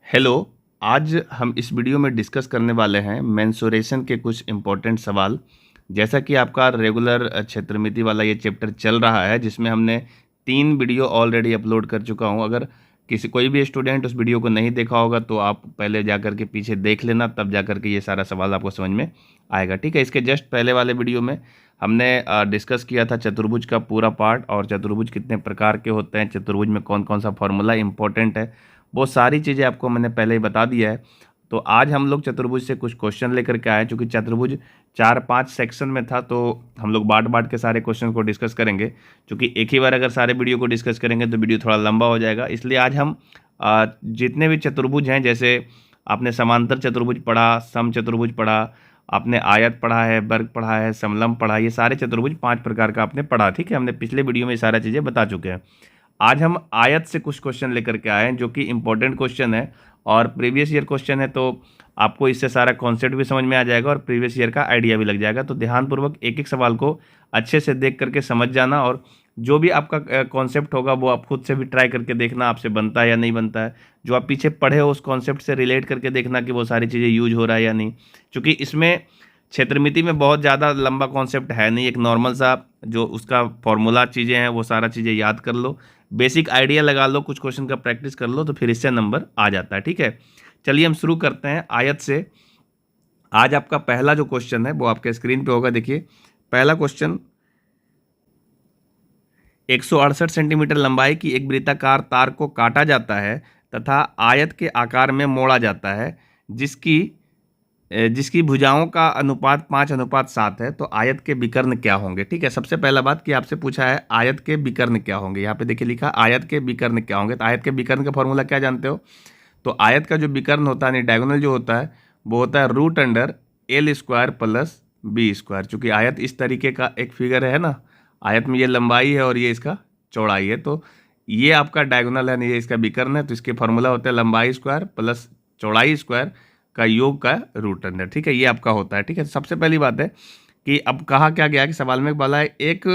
Hello. आज हम इस वीडियो में डिस्कस करने वाले हैं मेंसुरेशन के कुछ इम्पोर्टेंट सवाल। जैसा कि आपका रेगुलर क्षेत्रमिति वाला ये चैप्टर चल रहा है, जिसमें हमने 3 वीडियो ऑलरेडी अपलोड कर चुका हूँ। अगर कोई भी स्टूडेंट उस वीडियो को नहीं देखा होगा तो आप पहले जा कर के पीछे देख लेना, तब जा कर के ये सारा सवाल आपको समझ में आएगा। ठीक है, इसके जस्ट पहले वाले वीडियो में हमने डिस्कस किया था चतुर्भुज का पूरा पार्ट, और चतुर्भुज कितने प्रकार के होते हैं, चतुर्भुज में कौन कौन सा फॉर्मूला इंपॉर्टेंट है, वो सारी चीज़ें आपको मैंने पहले ही बता दिया है। तो आज हम लोग चतुर्भुज से कुछ क्वेश्चन लेकर के आए, चूँकि चतुर्भुज 4-5 सेक्शन में था, तो हम लोग बांट बांट के सारे क्वेश्चन को डिस्कस करेंगे। क्योंकि एक ही बार अगर सारे वीडियो को डिस्कस करेंगे तो वीडियो थोड़ा लंबा हो जाएगा, इसलिए आज हम जितने भी चतुर्भुज हैं, जैसे आपने समांतर चतुर्भुज पढ़ा, सम चतुर्भुज पढ़ा, आपने आयत पढ़ा है, वर्ग पढ़ा है, समलंब पढ़ा, ये सारे चतुर्भुज 5 प्रकार का आपने पढ़ा। ठीक है, हमने पिछले वीडियो में ये सारा चीज़ें बता चुके हैं। आज हम आयत से कुछ क्वेश्चन लेकर के आए हैं, जो कि इंपॉर्टेंट क्वेश्चन है और प्रीवियस ईयर क्वेश्चन है, तो आपको इससे सारा कॉन्सेप्ट भी समझ में आ जाएगा और प्रीवियस ईयर का आइडिया भी लग जाएगा। तो ध्यानपूर्वक एक एक सवाल को अच्छे से देख करके समझ जाना, और जो भी आपका कॉन्सेप्ट होगा वो आप खुद से भी ट्राई करके देखना आपसे बनता है या नहीं बनता है। जो आप पीछे पढ़े हो उस कॉन्सेप्ट से रिलेट करके देखना कि वो सारी चीज़ें यूज हो रहा है या नहीं। क्योंकि इसमें क्षेत्रमिति में बहुत ज़्यादा लंबा कॉन्सेप्ट है नहीं, एक नॉर्मल सा जो उसका फॉर्मूला चीज़ें हैं वो सारा चीज़ें याद कर लो, बेसिक आइडिया लगा लो, कुछ क्वेश्चन का प्रैक्टिस कर लो, तो फिर इससे नंबर आ जाता है। ठीक है, चलिए हम शुरू करते हैं आयत से। आज आपका पहला जो क्वेश्चन है वो आपके स्क्रीन पे होगा। देखिए पहला क्वेश्चन, 168 सेंटीमीटर लंबाई की एक वृत्ताकार तार को काटा जाता है तथा आयत के आकार में मोड़ा जाता है, जिसकी जिसकी भुजाओं का अनुपात 5:7 है, तो आयत के विकर्ण क्या होंगे। ठीक है, सबसे पहला बात कि आपसे पूछा है आयत के विकर्ण क्या होंगे। यहाँ पे देखिए लिखा आयत के विकर्ण क्या होंगे। तो आयत के विकर्ण का फॉर्मूला क्या जानते हो? तो आयत का जो विकर्ण होता है, यानी डायगोनल जो होता है, वो होता है √L² प्लस B²। चूँकि आयत इस तरीके का एक फिगर है ना, आयत में ये लंबाई है और ये इसका चौड़ाई है, तो ये आपका डायगोनल है, ये इसका विकर्ण है। तो इसके फॉर्मूला होता है लंबाई स्क्वायर प्लस चौड़ाई स्क्वायर का योग का √। ठीक है, ये आपका होता है। ठीक है, सबसे पहली बात है कि अब कहा क्या गया कि सवाल में बोला है एक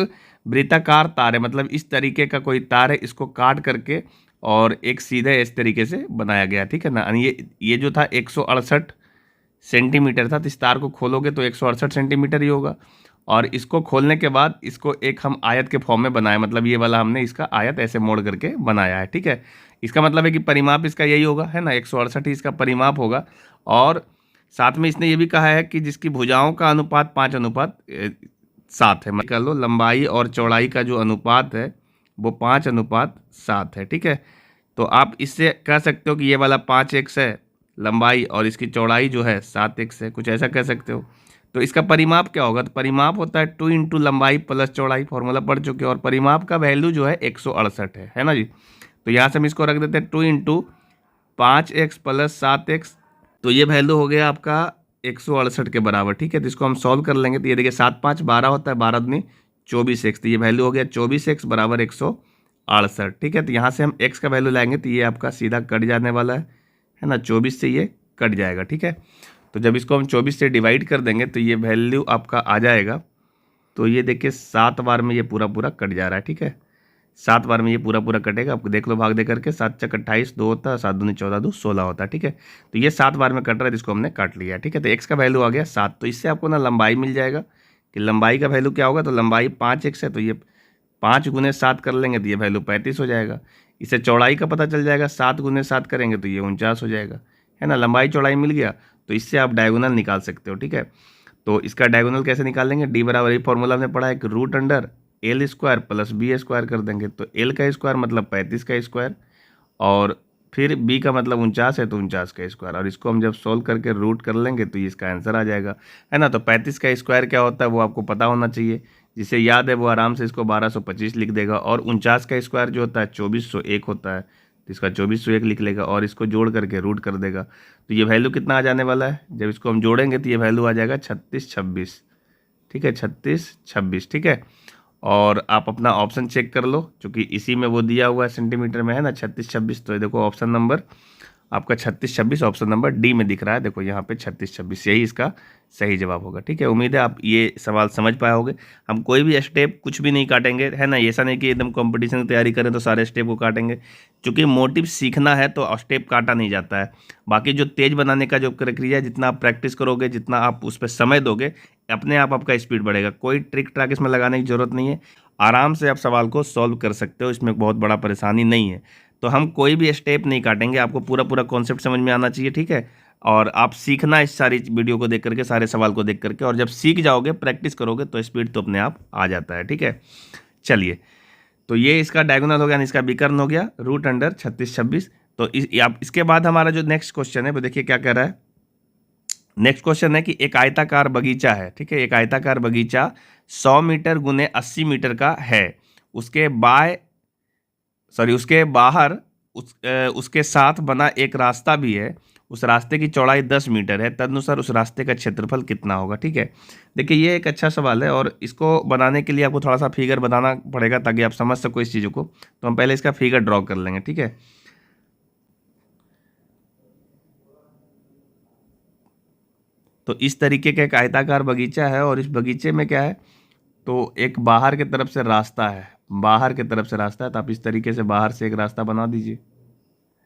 वृत्ताकार तार है, मतलब इस तरीके का कोई तार है, इसको काट करके और एक सीधे इस तरीके से बनाया गया। ठीक है ना, ये जो था 168 सेंटीमीटर था, तो इस तार को खोलोगे तो 168 सेंटीमीटर ही होगा, और इसको खोलने के बाद इसको एक हम आयत के फॉर्म में बनाए, मतलब ये वाला हमने इसका आयत ऐसे मोड़ करके बनाया है। ठीक है, इसका मतलब है कि परिमाप इसका यही होगा, है ना, 168 ही इसका परिमाप होगा। और साथ में इसने ये भी कहा है कि जिसकी भुजाओं का अनुपात 5:7 है, मतलब कर लो लंबाई और चौड़ाई का जो अनुपात है वो 5:7 है। ठीक है, तो आप इससे कह सकते हो कि ये वाला 5x है लंबाई और इसकी चौड़ाई जो है 7x है, कुछ ऐसा कह सकते हो। तो इसका परिमाप क्या होगा? तो परिमाप होता है 2 × लंबाई प्लस चौड़ाई, फॉर्मूला पढ़ चुके हैं, और परिमाप का वैल्यू जो है 168 है ना जी। तो यहाँ से हम इसको रख देते हैं 2 × 5x प्लस 7x, तो ये वैल्यू हो गया आपका 168 के बराबर। ठीक है, तो इसको हम सॉल्व कर लेंगे, तो ये देखिए 7 × 5 = 12 होता है, 12 दूनी 24x, तो ये वैल्यू हो गया 24x बराबर 168। ठीक है, तो यहाँ से हम x का वैल्यू लाएंगे तो ये आपका सीधा कट जाने वाला है ना, 24 से ये कट जाएगा। ठीक है, तो जब इसको हम 24 से डिवाइड कर देंगे तो ये वैल्यू आपका आ जाएगा, तो ये देखिए 7 बार में ये पूरा पूरा कट जा रहा है। ठीक है, 7 बार में ये पूरा पूरा कटेगा, आपको देख लो भाग दे करके, 7 × 28 2 होता है, 7 दूनी 14 2 16 होता है। ठीक है, तो ये 7 बार में कट रहा है, जिसको हमने काट लिया। ठीक है, तो x का वैल्यू आ गया 7, तो इससे आपको ना लंबाई मिल जाएगा कि लंबाई का वैल्यू क्या होगा। तो लंबाई 5x है, तो ये 5 × 7 कर लेंगे तो ये वैल्यू 35 हो जाएगा। इससे चौड़ाई का पता चल जाएगा, 7 × 7 करेंगे तो ये 49 हो जाएगा, है ना, लंबाई चौड़ाई मिल गया। तो इससे आप डायगोनल निकाल सकते हो। ठीक है, तो इसका डायगोनल कैसे निकालेंगे? d बराबर, ये फॉर्मूला हमने पढ़ा है कि √L² प्लस B² कर देंगे, तो L का स्क्वायर मतलब 35 का स्क्वायर, और फिर B का मतलब 49 है तो 49 का स्क्वायर, और इसको हम जब सोल्व करके रूट कर लेंगे तो ये इसका आंसर आ जाएगा, है ना। तो 35 का स्क्वायर क्या होता है वो आपको पता होना चाहिए, जिसे याद है वो आराम से इसको 1225 लिख देगा, और 49 का स्क्वायर जो होता है 2401 होता है, तो इसका 2401 लिख लेगा और इसको जोड़ करके रूट कर देगा। तो ये वैल्यू कितना आ जाने वाला है? जब इसको हम जोड़ेंगे तो ये वैल्यू आ जाएगा 3626। ठीक है, 3626। ठीक है, और आप अपना ऑप्शन चेक कर लो, क्योंकि इसी में वो दिया हुआ है सेंटीमीटर में, है ना, 3626। तो देखो ऑप्शन नंबर आपका 36-26 ऑप्शन नंबर डी में दिख रहा है, देखो यहाँ पे 36-26 यही इसका सही जवाब होगा। ठीक है, उम्मीद है आप ये सवाल समझ पाए होंगे। हम कोई भी स्टेप कुछ भी नहीं काटेंगे, है ना, ऐसा नहीं कि एकदम कंपटीशन की तैयारी करें तो सारे स्टेप को काटेंगे, क्योंकि मोटिव सीखना है तो स्टेप काटा नहीं जाता है। बाकी जो तेज बनाने का जो प्रक्रिया है, जितना आप प्रैक्टिस करोगे, जितना आप उस पर समय दोगे, अपने आप आपका स्पीड बढ़ेगा। कोई ट्रिक ट्रैक इसमें लगाने की जरूरत नहीं है, आराम से आप सवाल को सॉल्व कर सकते हो, इसमें बहुत बड़ा परेशानी नहीं है। तो हम कोई भी स्टेप नहीं काटेंगे, आपको पूरा पूरा कॉन्सेप्ट समझ में आना चाहिए। ठीक है, और आप सीखना इस सारी वीडियो को देख करके, सारे सवाल को देख करके, और जब सीख जाओगे, प्रैक्टिस करोगे तो स्पीड तो अपने आप आ जाता है। ठीक है, चलिए, तो ये इसका डायगोनल हो गया, इसका विकर्ण हो गया रूट अंडर 36-26। तो आप इसके बाद हमारा जो नेक्स्ट क्वेश्चन है वो देखिए क्या कह रहा है। नेक्स्ट क्वेश्चन है कि एक आयताकार बगीचा है। ठीक है, एक आयताकार बगीचा 100 मीटर गुने 80 मीटर का है। उसके बाहर उसके साथ बना एक रास्ता भी है। उस रास्ते की चौड़ाई 10 मीटर है। तदनुसार उस रास्ते का क्षेत्रफल कितना होगा। ठीक है, देखिए ये एक अच्छा सवाल है, और इसको बनाने के लिए आपको थोड़ा सा फिगर बनाना पड़ेगा ताकि आप समझ सको इस चीज़ों को। तो हम पहले इसका फिगर ड्रॉ कर लेंगे। ठीक है, तो इस तरीके का एक आयताकार बगीचा है, और इस बगीचे में क्या है, तो एक बाहर की तरफ से रास्ता है, बाहर की तरफ से रास्ता है। तो आप इस तरीके से बाहर से एक रास्ता बना दीजिए,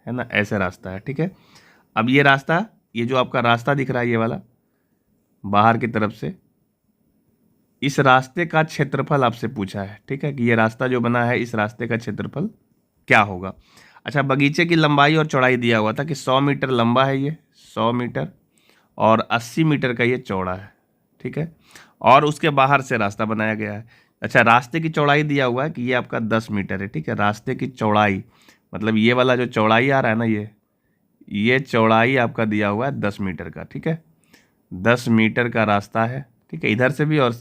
है ना, ऐसे रास्ता है। ठीक है, अब ये रास्ता, ये जो आपका रास्ता दिख रहा है ये वाला बाहर की तरफ से, इस रास्ते का क्षेत्रफल आपसे पूछा है। ठीक है, कि ये रास्ता जो बना है, इस रास्ते का क्षेत्रफल क्या होगा। अच्छा, बगीचे की लंबाई और चौड़ाई दिया हुआ था कि 100 मीटर लंबा है ये, 100 मीटर, और 80 मीटर का ये चौड़ा है। ठीक है, और उसके बाहर से रास्ता बनाया गया है। अच्छा, रास्ते की चौड़ाई दिया हुआ है कि ये आपका 10 मीटर है। ठीक है, रास्ते की चौड़ाई मतलब ये वाला जो चौड़ाई आ रहा है ना, ये चौड़ाई आपका दिया हुआ है 10 मीटर का। ठीक है, 10 मीटर का रास्ता है। ठीक है, इधर से भी और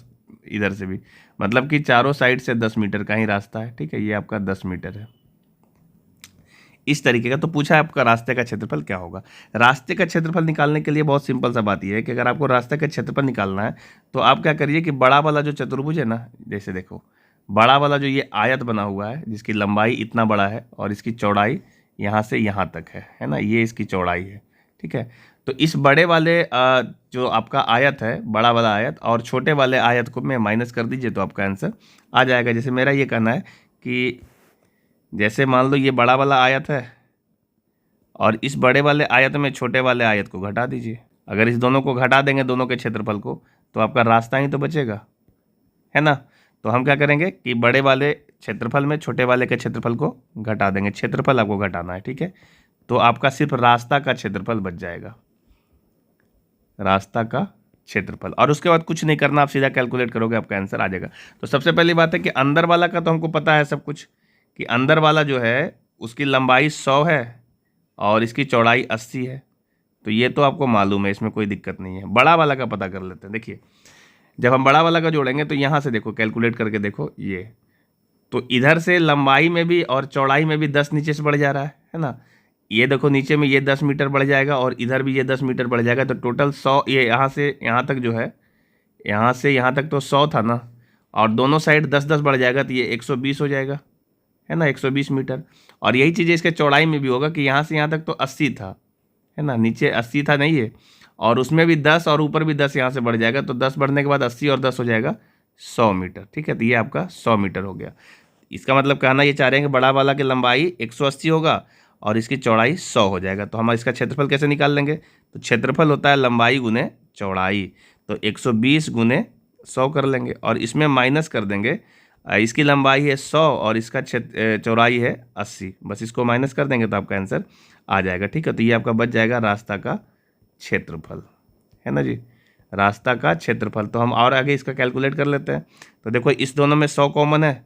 इधर से भी, मतलब कि चारों साइड से 10 मीटर का ही रास्ता है। ठीक है, ये आपका 10 मीटर है इस तरीके का। तो पूछा है आपका रास्ते का क्षेत्रफल क्या होगा। रास्ते का क्षेत्रफल निकालने के लिए बहुत सिंपल सा बात यह है कि अगर आपको रास्ते का क्षेत्रफल निकालना है तो आप क्या करिए कि बड़ा वाला जो चतुर्भुज है ना, जैसे देखो बड़ा वाला जो ये आयत बना हुआ है, जिसकी लंबाई इतना बड़ा है और इसकी चौड़ाई यहाँ से यहाँ तक है ना, ये इसकी चौड़ाई है। ठीक है, तो इस बड़े वाले जो आपका आयत है, बड़ा वाला आयत, और छोटे वाले आयत को में माइनस कर दीजिए तो आपका आंसर आ जाएगा। जैसे मेरा ये कहना है कि जैसे मान लो ये बड़ा वाला आयत है, और इस बड़े वाले आयत में छोटे वाले आयत को घटा दीजिए। अगर इस दोनों को घटा देंगे, दोनों के क्षेत्रफल को, तो आपका रास्ता ही तो बचेगा, है ना। तो हम क्या करेंगे कि बड़े वाले क्षेत्रफल में छोटे वाले के क्षेत्रफल को घटा देंगे। क्षेत्रफल आपको घटाना है। ठीक है, तो आपका सिर्फ रास्ता का क्षेत्रफल बच जाएगा, रास्ता का क्षेत्रफल, और उसके बाद कुछ नहीं करना, आप सीधा कैलकुलेट करोगे, आपका आंसर आ जाएगा। तो सबसे पहली बात है कि अंदर वाला का तो हमको पता है सब कुछ, कि अंदर वाला जो है उसकी लंबाई 100 है और इसकी चौड़ाई 80 है। तो ये तो आपको मालूम है, इसमें कोई दिक्कत नहीं है। बड़ा वाला का पता कर लेते हैं। देखिए, जब हम बड़ा वाला का जोड़ेंगे तो यहाँ से देखो, कैलकुलेट करके देखो, ये तो इधर से लंबाई में भी और चौड़ाई में भी 10 नीचे से बढ़ जा रहा है ना। ये देखो नीचे में ये 10 मीटर बढ़ जाएगा और इधर भी ये 10 मीटर बढ़ जाएगा। तो टोटल 100, ये यहाँ से यहाँ तक जो है, यहाँ से यहाँ तक तो 100 था ना, और दोनों साइड 10-10 बढ़ जाएगा तो ये 120 हो जाएगा, है ना, 120 मीटर। और यही चीज़ इसके चौड़ाई में भी होगा कि यहाँ से यहाँ तक तो 80 था, है ना, नीचे 80 था नहीं है, और उसमें भी 10 और ऊपर भी 10 यहाँ से बढ़ जाएगा। तो 10 बढ़ने के बाद 80 और 10 हो जाएगा 100 मीटर। ठीक है, तो ये आपका 100 मीटर हो गया। इसका मतलब कहना ये चाह रहे हैं कि बड़ा वाला की लंबाई 180 होगा और इसकी चौड़ाई 100 हो जाएगा। तो हम इसका क्षेत्रफल कैसे निकाल लेंगे, तो क्षेत्रफल होता है लंबाई गुने चौड़ाई, तो 120 गुने 100 कर लेंगे, और इसमें माइनस कर देंगे, इसकी लंबाई है 100 और इसका चौड़ाई है 80, बस इसको माइनस कर देंगे तो आपका आंसर आ जाएगा। ठीक है, तो ये आपका बच जाएगा रास्ता का क्षेत्रफल, है ना जी, रास्ता का क्षेत्रफल। तो हम और आगे इसका कैलकुलेट कर लेते हैं। तो देखो इस दोनों में 100 कॉमन है,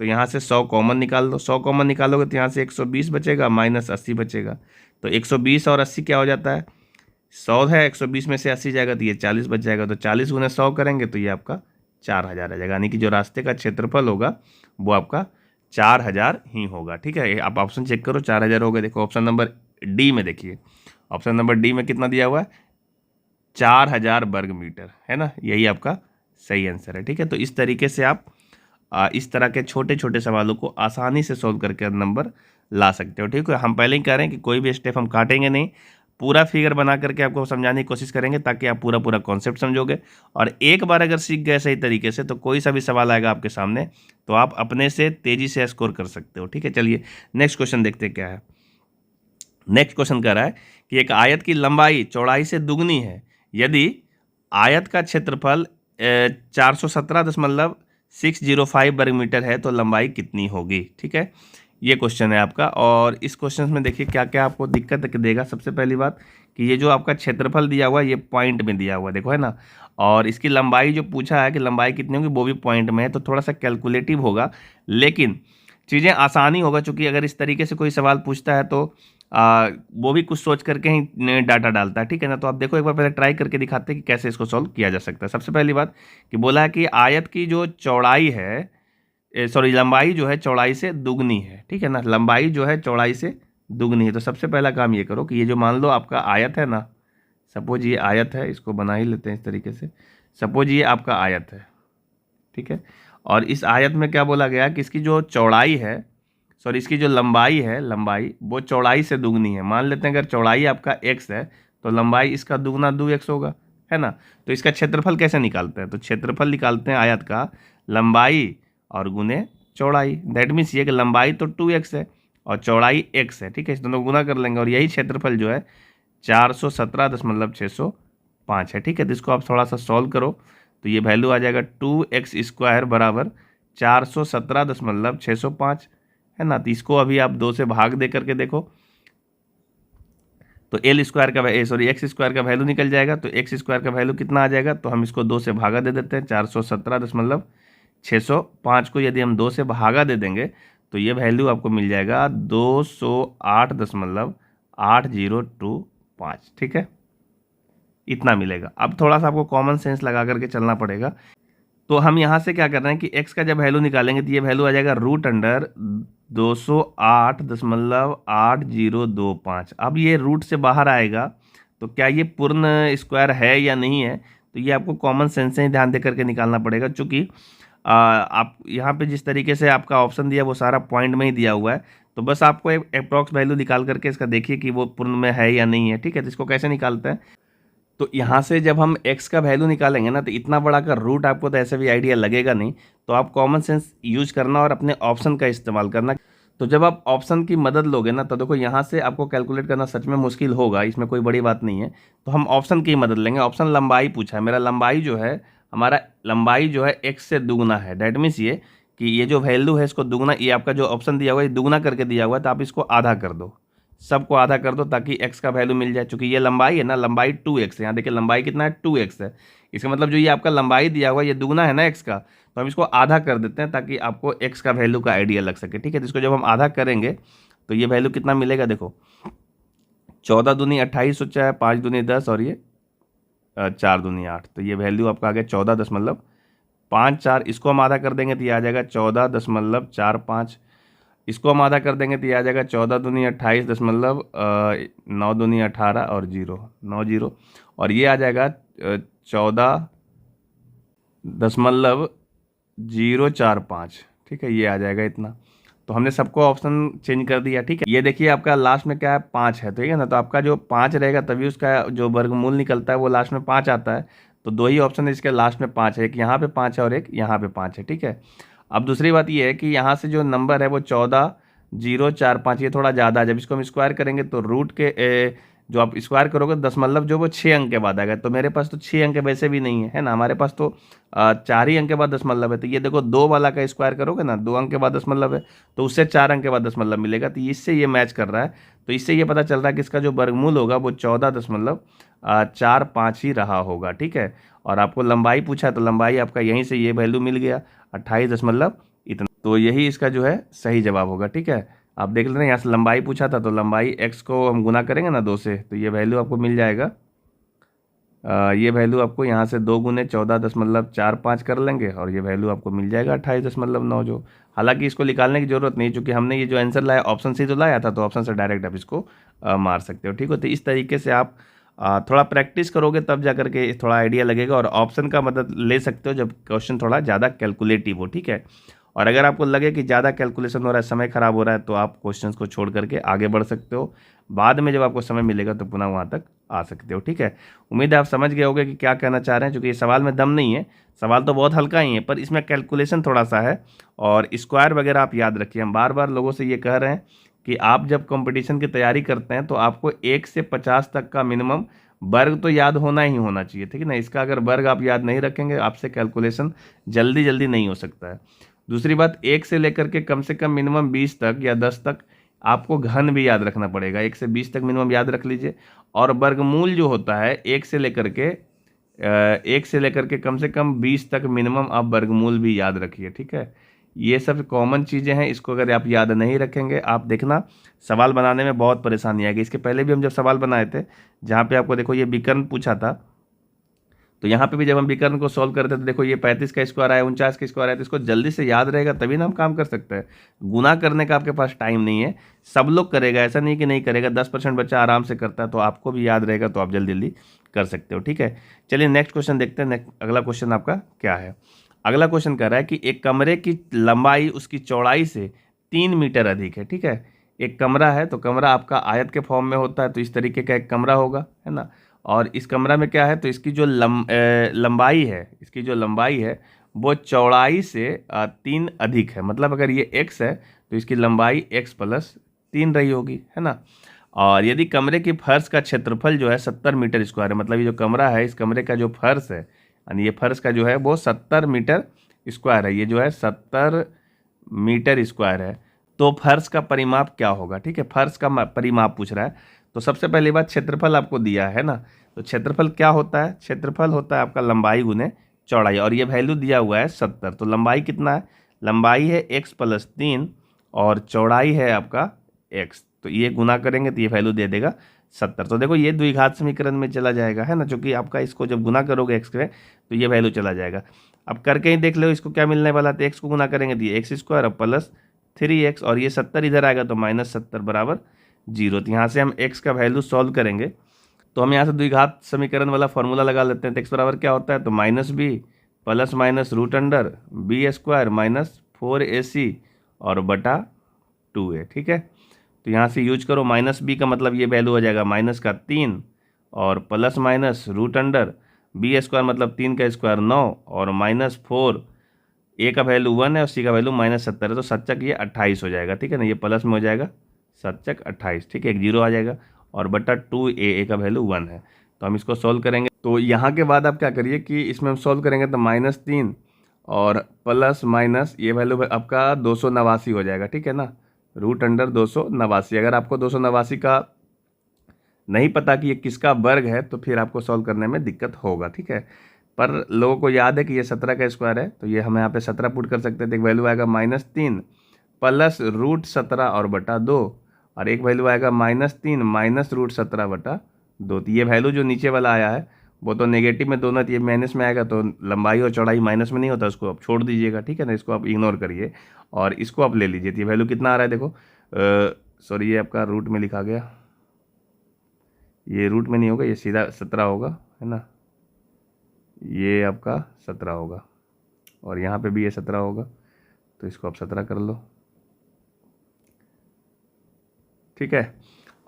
तो यहाँ से 100 कॉमन निकाल दो। 100 कॉमन निकालोगे तो यहाँ से 120 बचेगा, माइनस 80 बचेगा। तो 120 और 80 क्या हो जाता है, 100 है, 120 में से 80 जाएगा तो ये 40 बच जाएगा। तो 40 गुने 100 करेंगे तो ये आपका 4000 आ जाएगा, यानी कि जो रास्ते का क्षेत्रफल होगा वो आपका 4000 ही होगा। ठीक है, आप ऑप्शन चेक करो, 4000 हो गए। देखो ऑप्शन नंबर डी में, देखिए ऑप्शन नंबर डी में कितना दिया हुआ है, 4000 वर्ग मीटर, है ना, यही आपका सही आंसर है। ठीक है, तो इस तरीके से आप इस तरह के छोटे छोटे सवालों को आसानी से सॉल्व करके नंबर ला सकते हो। ठीक है, हम पहले ही कह रहे हैं कि कोई भी स्टेप हम काटेंगे नहीं, पूरा फिगर बना करके आपको समझाने की कोशिश करेंगे ताकि आप पूरा पूरा कॉन्सेप्ट समझोगे। और एक बार अगर सीख गए सही तरीके से तो कोई सा भी सवाल आएगा आपके सामने तो आप अपने से तेजी से स्कोर कर सकते हो। ठीक है, चलिए नेक्स्ट क्वेश्चन देखते हैं क्या है। नेक्स्ट क्वेश्चन कह रहा है कि एक आयत की लंबाई चौड़ाई से दुगनी है यदि आयत का क्षेत्रफल 417.605 वर्ग मीटर है तो लंबाई कितनी होगी। ठीक है, ये क्वेश्चन है आपका। और इस क्वेश्चन में देखिए क्या क्या आपको दिक्कत देगा। सबसे पहली बात कि ये जो आपका क्षेत्रफल दिया हुआ है ये पॉइंट में दिया हुआ है, देखो है ना। और इसकी लंबाई जो पूछा है कि लंबाई कितनी होगी वो भी पॉइंट में है, तो थोड़ा सा कैलकुलेटिव होगा, लेकिन चीज़ें आसानी होगा। चूँकि अगर इस तरीके से कोई सवाल पूछता है तो वो भी कुछ सोच करके ही डाटा डालता है। ठीक है ना, तो आप देखो एक बार पहले ट्राई करके दिखाते हैं कि कैसे इसको सॉल्व किया जा सकता है। सबसे पहली बात कि बोला है कि आयत की जो चौड़ाई है, सॉरी लंबाई जो है चौड़ाई से दुगनी है। ठीक है ना, लंबाई जो है चौड़ाई से दुगनी है। तो सबसे पहला काम ये करो कि ये जो मान लो आपका आयत है ना, सपोज ये आयत है, इसको बना ही लेते हैं इस तरीके से। सपोज ये आपका आयत है, ठीक है, और इस आयत में क्या बोला गया कि इसकी जो चौड़ाई है, सॉरी इसकी जो लंबाई है, लंबाई वो चौड़ाई से दुगनी है। मान लेते हैं अगर चौड़ाई आपका x है तो लंबाई इसका दुगना 2x होगा, है ना। तो इसका क्षेत्रफल कैसे निकालते हैं, तो क्षेत्रफल निकालते हैं आयत का लंबाई और गुने चौड़ाई। दैट मीन्स ये कि लंबाई तो 2x है और चौड़ाई x है। ठीक है, इस दोनों गुना कर लेंगे और यही क्षेत्रफल जो है 417.605 है। ठीक है, तो इसको आप थोड़ा सा सॉल्व करो तो ये वैल्यू आ जाएगा 2x² बराबर 417.605, है ना। तो इसको अभी आप 2 से भाग दे करके देखो तो x² का वैल्यू निकल जाएगा। तो x² का वैल्यू कितना आ जाएगा, तो हम इसको 2 से भागा दे देते हैं। 417.605 को यदि हम 2 से भागा दे देंगे तो ये वैल्यू आपको मिल जाएगा 208.8025। ठीक है, इतना मिलेगा। अब थोड़ा सा आपको कॉमन सेंस लगा करके चलना पड़ेगा। तो हम यहाँ से क्या कर रहे हैं कि x का जब वैल्यू निकालेंगे तो ये वैल्यू आ जाएगा √208.8025। अब ये रूट से बाहर आएगा तो क्या ये पूर्ण स्क्वायर है या नहीं है, तो ये आपको कॉमन सेंस से ही ध्यान दे करके निकालना पड़ेगा। चूँकि आप यहाँ पे जिस तरीके से आपका ऑप्शन दिया वो सारा पॉइंट में ही दिया हुआ है, तो बस आपको एक अप्रॉक्स वैल्यू निकाल करके इसका देखिए कि वो पूर्ण में है या नहीं है। ठीक है, तो इसको कैसे निकालते हैं, तो यहाँ से जब हम x का वैल्यू निकालेंगे ना तो इतना बड़ा का रूट आपको तो ऐसे भी आइडिया लगेगा नहीं, तो आप कॉमन सेंस यूज करना और अपने ऑप्शन का इस्तेमाल करना। तो जब आप ऑप्शन की मदद लोगे ना तो देखो यहाँ से आपको कैलकुलेट करना सच में मुश्किल होगा, इसमें कोई बड़ी बात नहीं है। तो हम ऑप्शन की मदद लेंगे। ऑप्शन लंबाई पूछा है, मेरा लंबाई जो है, हमारा लंबाई जो है x से दुगना है। डैट मीन्स ये कि ये जो वैल्यू है इसको दुगना, ये आपका जो ऑप्शन दिया हुआ है दुगना करके दिया हुआ है, तो आप इसको आधा कर दो, सबको आधा कर दो ताकि x का वैल्यू मिल जाए। चूंकि ये लंबाई है ना, लंबाई 2x है, यहाँ देखिए लंबाई कितना है 2x है। इसका मतलब जो ये आपका लंबाई दिया हुआ है ये दुगना है ना x का, तो हम इसको आधा कर देते हैं ताकि आपको x का वैल्यू का आइडिया लग सके। ठीक है, तो इसको जब हम आधा करेंगे तो ये वैल्यू कितना मिलेगा, देखो 14 दूनी 28 सोचा है, 5 दूनी 10 और ये 4 दूनी 8, तो ये वैल्यू आपका आ गया 14.54। इसको हम आधा कर देंगे तो ये आ जाएगा 14.45। इसको हम आधा कर देंगे तो ये आ जाएगा 14 दूनी 28.9 दूनी 18 और 9 0, और ये आ जाएगा 14.045। ठीक है, ये आ जाएगा इतना। तो हमने सबको ऑप्शन चेंज कर दिया। ठीक है, ये देखिए आपका लास्ट में क्या है 5 है, ठीक है ना। तो आपका जो 5 रहेगा तभी उसका जो वर्गमूल निकलता है वो लास्ट में 5 आता है। तो 2 ही ऑप्शन है इसके लास्ट में 5 है, एक यहाँ पे 5 है और एक यहाँ पे 5 है। ठीक है, अब दूसरी बात ये है कि यहाँ से जो नंबर है वो 14.045, ये थोड़ा ज़्यादा है। जब इसको हम स्क्वायर करेंगे तो रूट के जो आप स्क्वायर करोगे 10 मतलब जो वो 6 अंक के बाद आएगा। तो मेरे पास तो 6 अंक वैसे भी नहीं है ना, हमारे पास तो 4 ही अंक के बाद 10 मतलब है। तो ये देखो 2 वाला का स्क्वायर करोगे ना, 2 अंक के बाद 10 मतलब है, तो उससे 4 अंक के बाद 10 मतलब मिलेगा। तो इससे ये मैच कर रहा है, तो इससे ये पता चल रहा है कि इसका जो वर्गमूल होगा वो 14.45 ही रहा होगा। ठीक है, और आपको लंबाई पूछा तो लंबाई आपका यहीं से ये वैल्यू मिल गया 28 मतलब इतना, तो यही इसका जो है सही जवाब होगा। ठीक है, आप देख लेना, यहाँ से लंबाई पूछा था तो लंबाई x को हम गुना करेंगे ना 2 से, तो ये वैल्यू आपको मिल जाएगा। ये वैल्यू आपको यहाँ से 2 गुने 14.45 कर लेंगे और ये वैल्यू आपको मिल जाएगा 28.9 जो। हालांकि इसको निकालने की ज़रूरत नहीं, चूँकि हमने ये जो आंसर लाया ऑप्शन से तो लाया था, तो ऑप्शन से डायरेक्ट आप इसको मार सकते हो। ठीक है, तो इस तरीके से आप थोड़ा प्रैक्टिस करोगे तब जा करके थोड़ा आइडिया लगेगा, और ऑप्शन का मदद ले सकते हो जब क्वेश्चन थोड़ा ज़्यादा कैलकुलेटिव हो। ठीक है, और अगर आपको लगे कि ज़्यादा कैलकुलेशन हो रहा है, समय खराब हो रहा है, तो आप क्वेश्चंस को छोड़ करके आगे बढ़ सकते हो। बाद में जब आपको समय मिलेगा तो पुनः वहाँ तक आ सकते हो। ठीक है, उम्मीद है आप समझ गए होंगे कि क्या कहना चाह रहे हैं, क्योंकि ये सवाल में दम नहीं है, सवाल तो बहुत हल्का ही है, पर इसमें कैलकुलेशन थोड़ा सा है और स्क्वायर वगैरह आप याद रखिए। हम बार बार लोगों से ये कह रहे हैं कि आप जब कंपटीशन की तैयारी करते हैं तो आपको 1 से 50 तक का मिनिमम वर्ग तो याद होना ही होना चाहिए। ठीक है ना, इसका अगर वर्ग आप याद नहीं रखेंगे, आपसे कैलकुलेशन जल्दी जल्दी नहीं हो सकता है। दूसरी बात, 1 से लेकर के कम से कम मिनिमम 20 तक या 10 तक आपको घन भी याद रखना पड़ेगा। 1 से 20 तक मिनिमम याद रख लीजिए। और वर्गमूल जो होता है 1 से लेकर के कम से कम 20 तक मिनिमम आप वर्गमूल भी याद रखिए। ठीक है, ये सब कॉमन चीज़ें हैं, इसको अगर आप याद नहीं रखेंगे, आप देखना सवाल बनाने में बहुत परेशानी आएगी। इसके पहले भी हम जब सवाल बनाए थे, जहाँ पे आपको देखो ये विकर्ण पूछा था, तो यहाँ पे भी जब हम विकर्ण को सॉल्व करते थे, देखो ये 35 का स्क्वायर आया, 49 का स्क्वायर आया, तो इसको जल्दी से याद रहेगा तभी ना हम काम कर सकते हैं। गुना करने का आपके पास टाइम नहीं है, सब लोग करेगा, ऐसा नहीं कि नहीं करेगा। 10% बच्चा आराम से करता है, तो आपको भी याद रहेगा, तो आप जल्दी जल्दी कर सकते हो। ठीक है, चलिए नेक्स्ट क्वेश्चन देखते हैं। अगला क्वेश्चन आपका क्या है। अगला क्वेश्चन कह रहा है कि एक कमरे की लंबाई उसकी चौड़ाई से 3 मीटर अधिक है। ठीक है, एक कमरा है, तो कमरा आपका आयत के फॉर्म में होता है, तो इस तरीके का एक कमरा होगा, है ना। और इस कमरा में क्या है, तो इसकी जो लंबाई है, इसकी जो लंबाई है वो चौड़ाई से 3 अधिक है। मतलब अगर ये x है तो इसकी लंबाई x+3 रही होगी, है ना। और यदि कमरे की फर्श का क्षेत्रफल जो है 70 मीटर स्क्वायर है, मतलब ये जो कमरा है, इस कमरे का जो फर्श है, यानी ये फर्श का जो है वो 70 मीटर स्क्वायर है, ये जो है 70 मीटर स्क्वायर है, तो फर्श का परिमाप क्या होगा। ठीक है, फर्श का परिमाप पूछ रहा है। तो सबसे पहली बात, क्षेत्रफल आपको दिया है ना, तो क्षेत्रफल क्या होता है, क्षेत्रफल होता है आपका लंबाई गुने चौड़ाई, और ये वैल्यू दिया हुआ है 70। तो लंबाई कितना है, लंबाई है x+3 और चौड़ाई है आपका x, तो ये गुना करेंगे तो ये वैल्यू दे देगा 70। तो देखो ये द्विघात समीकरण में चला जाएगा, है ना, क्योंकि आपका इसको जब गुना करोगे x के तो ये वैल्यू चला जाएगा। अब करके ही देख लो इसको क्या मिलने वाला, तो x को गुना करेंगे तो ये x² और प्लस 3x, और ये 70 इधर आएगा तो -70 बराबर 0। तो यहाँ से हम x का वैल्यू सॉल्व करेंगे, तो हम यहाँ से द्विघात समीकरण वाला फॉर्मूला लगा लेते हैं। तो x बराबर क्या होता है, तो -b plus minus √b² -4ac और बटा 2a। ठीक है, तो यहाँ से यूज करो, -b का मतलब ये वैल्यू हो जाएगा -3 और प्लस माइनस √b² मतलब 3 का स्क्वायर 9 और -4, a का वैल्यू 1 है और c का वैल्यू -70 है, तो सच्चक ये 28 हो जाएगा। ठीक है ना, ये प्लस में हो जाएगा सच्चक 28। ठीक है, एक 0 आ जाएगा और बटा 2a का वैल्यू 1 है। तो हम इसको सॉल्व करेंगे, तो यहाँ के बाद आप क्या करिए कि इसमें हम सॉल्व करेंगे तो -3 और प्लस माइनस ये वैल्यू आपका 289 हो जाएगा। ठीक है ना, √289। अगर आपको 289 का नहीं पता कि ये किसका वर्ग है तो फिर आपको सॉल्व करने में दिक्कत होगा। ठीक है, पर लोगों को याद है कि ये 17 का स्क्वायर है, तो ये हम यहाँ पे 17 पुट कर सकते हैं। तो एक वैल्यू आएगा -3 प्लस √17 और बटा 2, और एक वैल्यू आएगा -3 माइनस √17 बटा 2। तो ये वैल्यू जो नीचे वाला आया है वो तो नेगेटिव में दोनों, तो ये माइनस में आएगा, तो लंबाई और चौड़ाई माइनस में नहीं होता, उसको आप छोड़ दीजिएगा। ठीक है ना, इसको आप इग्नोर करिए और इसको आप ले लीजिए। तो ये वैल्यू कितना आ रहा है, देखो सॉरी, ये आपका रूट में लिखा गया, ये रूट में नहीं होगा, ये सीधा 17 होगा, है ना, ये आपका 17 होगा और यहाँ पे भी ये 17 होगा, तो इसको आप 17 कर लो। ठीक है,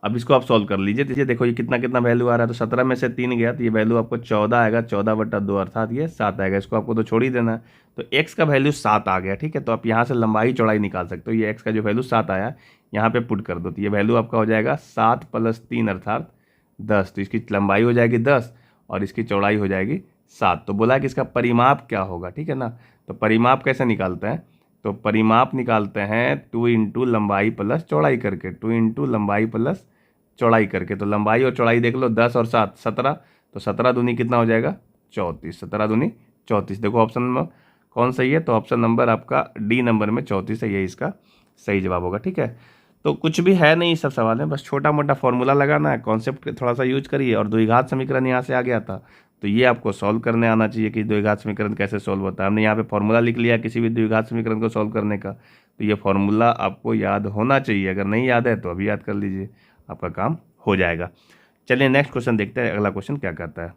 अब इसको आप सॉल्व कर लीजिए। तो ये देखो ये कितना कितना वैल्यू आ रहा है, तो 17 में से 3 गया तो ये वैल्यू आपको 14 आएगा, 14 बटा 2 अर्थात ये 7 आएगा। इसको आपको तो छोड़ ही देना है, तो x का वैल्यू 7 आ गया। ठीक है, तो आप यहाँ से लंबाई चौड़ाई निकाल सकते हो। ये x का जो वैल्यू 7 आया यहाँ पे पुट कर दो, तो ये वैल्यू आपका हो जाएगा 7 + 3 अर्थात 10। तो इसकी लंबाई हो जाएगी 10 और इसकी चौड़ाई हो जाएगी 7। तो बोला कि इसका परिमाप क्या होगा। ठीक है ना, तो परिमाप कैसे निकालते हैं, तो परिमाप निकालते हैं 2 × लंबाई प्लस चौड़ाई करके, 2 × लंबाई प्लस चौड़ाई करके। तो लंबाई और चौड़ाई देख लो, 10 और 7 17, तो 17 दूनी कितना हो जाएगा 34, 17 दूनी 34। देखो ऑप्शन में कौन सही है, तो ऑप्शन नंबर आपका डी नंबर में 34 है, यही इसका सही जवाब होगा। ठीक है, तो कुछ भी है नहीं सब सवाल में, बस छोटा मोटा फॉर्मूला लगाना है, कॉन्सेप्ट थोड़ा सा यूज करिए। और द्विघात समीकरण यहाँ से आ गया था, तो ये आपको सॉल्व करने आना चाहिए कि द्विघात समीकरण कैसे सॉल्व होता है। हमने यहाँ पे फॉर्मूला लिख लिया किसी भी द्विघात समीकरण को सॉल्व करने का, तो ये फॉर्मूला आपको याद होना चाहिए। अगर नहीं याद है तो अभी याद कर लीजिए, आपका काम हो जाएगा। चलिए नेक्स्ट क्वेश्चन देखते हैं, अगला क्वेश्चन क्या कहता है।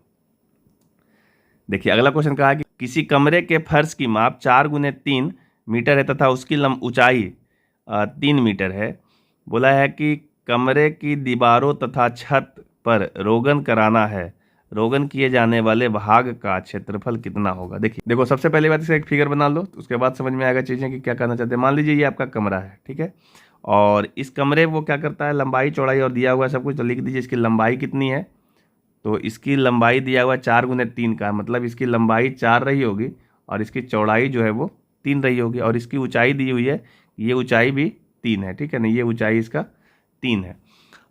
देखिए अगला क्वेश्चन कहा कि किसी कमरे के फर्श की माप 4 × 3 मीटर है तथा उसकी ऊंचाई 3 मीटर है। बोला है कि कमरे की दीवारों तथा छत पर रोगन कराना है, रोगन किए जाने वाले भाग का क्षेत्रफल कितना होगा। देखो सबसे पहले बात इसका एक फिगर बना लो, तो उसके बाद समझ में आएगा चीज़ें कि क्या करना चाहते हैं। मान लीजिए ये आपका कमरा है, ठीक है, और इस कमरे वो क्या करता है, लंबाई चौड़ाई और दिया हुआ है सब कुछ, तो लिख दीजिए इसकी लंबाई कितनी है। तो इसकी लंबाई दिया हुआ 4 × 3 का, मतलब इसकी लंबाई 4 रही होगी और इसकी चौड़ाई जो है वो 3 रही होगी, और इसकी ऊंचाई दी हुई है, ये ऊंचाई भी 3 है, ठीक है ना, ये ऊंचाई इसका 3 है।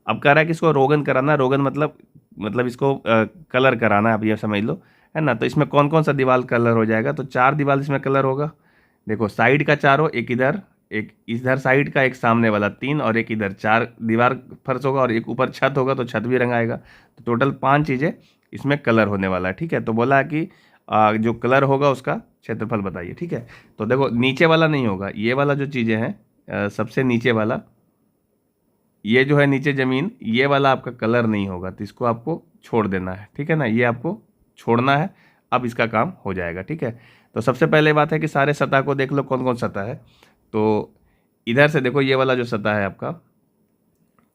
अब कह रहा है कि इसको रोगन कराना, रोगन मतलब इसको कलर कराना है, आप ये समझ लो, है ना। तो इसमें कौन कौन सा दीवार कलर हो जाएगा, तो 4 दीवार इसमें कलर होगा। देखो साइड का चारों, एक इधर, एक इधर साइड का, एक सामने वाला 3, और एक इधर 4 दीवार फर्श होगा, और एक ऊपर छत होगा तो छत भी रंगाएगा। तो टोटल 5 चीज़ें इसमें कलर होने वाला है, ठीक है। तो बोला है कि जो कलर होगा उसका क्षेत्रफल बताइए, ठीक है। तो देखो नीचे वाला नहीं होगा, ये वाला जो चीज़ें हैं, सबसे नीचे वाला, ये जो है नीचे ज़मीन, ये वाला आपका कलर नहीं होगा, तो इसको आपको छोड़ देना है, ठीक है ना, ये आपको छोड़ना है। अब इसका काम हो जाएगा, ठीक है। तो सबसे पहले बात है कि सारे सतह को देख लो कौन कौन सतह है। तो इधर से देखो ये वाला जो सतह है आपका,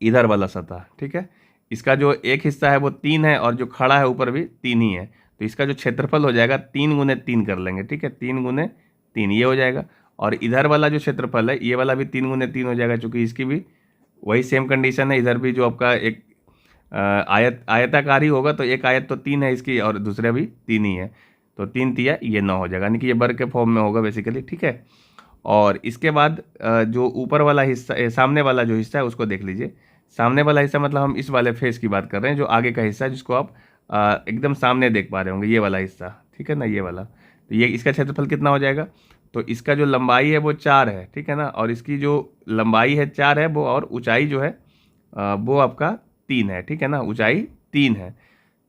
इधर वाला सतह, ठीक है, इसका जो एक हिस्सा है वो 3 है, और जो खड़ा है ऊपर भी 3 ही है। तो इसका जो क्षेत्रफल हो जाएगा 3 × 3 कर लेंगे, ठीक है, 3 × 3 ये हो जाएगा। और इधर वाला जो क्षेत्रफल है ये वाला भी 3 × 3 हो जाएगा, चूँकि इसकी भी वही सेम कंडीशन है। इधर भी जो आपका एक आयताकार ही होगा, तो एक आयत तो 3 है इसकी, और दूसरा भी 3 ही है, तो 3 तिया ये 9 हो जाएगा, यानी कि ये वर्ग के फॉर्म में होगा बेसिकली, ठीक है। और इसके बाद जो ऊपर वाला हिस्सा, सामने वाला जो हिस्सा है उसको देख लीजिए। सामने वाला हिस्सा मतलब हम इस वाले फेस की बात कर रहे हैं, जो आगे का हिस्सा है, जिसको आप एकदम सामने देख पा रहे होंगे, ये वाला हिस्सा, ठीक है ना, ये वाला। तो ये इसका क्षेत्रफल कितना हो जाएगा, तो इसका जो लंबाई है वो 4 है, ठीक है ना, और इसकी जो लंबाई है 4 है वो, और ऊंचाई जो है वो आपका 3 है, ठीक है ना, ऊंचाई 3 है।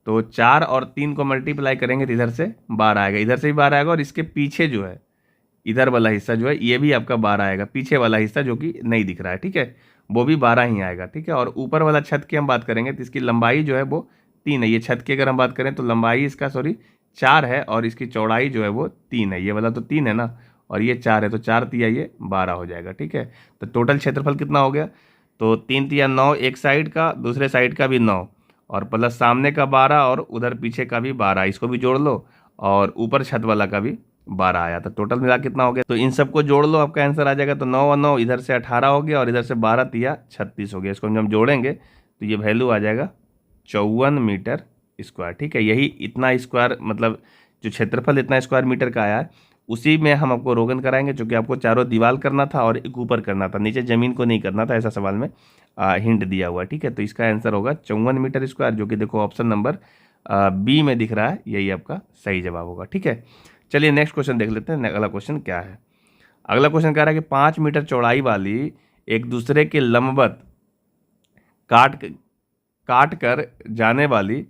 तो 4 और 3 को मल्टीप्लाई करेंगे तो इधर से 12 आएगा, इधर से भी 12 आएगा, और इसके पीछे जो है इधर वाला हिस्सा जो है ये भी आपका 12 आएगा, पीछे वाला हिस्सा जो कि नहीं दिख रहा है, ठीक है, वो भी 12 ही आएगा, ठीक है। और ऊपर वाला छत की हम बात करेंगे तो इसकी लंबाई जो है वो 3 है, ये छत की अगर हम बात करें तो लंबाई इसका 4 है, और इसकी चौड़ाई जो है वो 3 है, ये वाला तो 3 है ना, और ये 4 है, तो 4 तिया ये 12 हो जाएगा, ठीक है। तो टोटल क्षेत्रफल कितना हो गया, तो 3 तिया 9, एक साइड का, दूसरे साइड का भी 9, और प्लस सामने का 12, और उधर पीछे का भी 12, इसको भी जोड़ लो, और ऊपर छत वाला का भी 12 आया, तो टोटल मिला कितना हो गया, तो इन सबको जोड़ लो, आपका आंसर आ जाएगा। तो 9 और 9 इधर से 18 हो गया, और इधर से 12 तिया 36 हो गया। इसको जब हम जोड़ेंगे तो ये वैल्यू आ जाएगा 54 मीटर स्क्वायर, ठीक है। यही इतना स्क्वायर, मतलब जो क्षेत्रफल इतना स्क्वायर मीटर का आया है, उसी में हम आपको रोगन कराएंगे, क्योंकि आपको चारों दीवार करना था और एक ऊपर करना था, नीचे ज़मीन को नहीं करना था, ऐसा सवाल में हिंट दिया हुआ है, ठीक है। तो इसका आंसर होगा 54 मीटर स्क्वायर, जो कि देखो ऑप्शन नंबर बी में दिख रहा है, यही आपका सही जवाब होगा, ठीक है। चलिए नेक्स्ट क्वेश्चन देख लेते हैं, अगला क्वेश्चन क्या है। अगला क्वेश्चन कह रहा है कि 5 मीटर चौड़ाई वाली एक दूसरे के लंबवत काट कर जाने वाली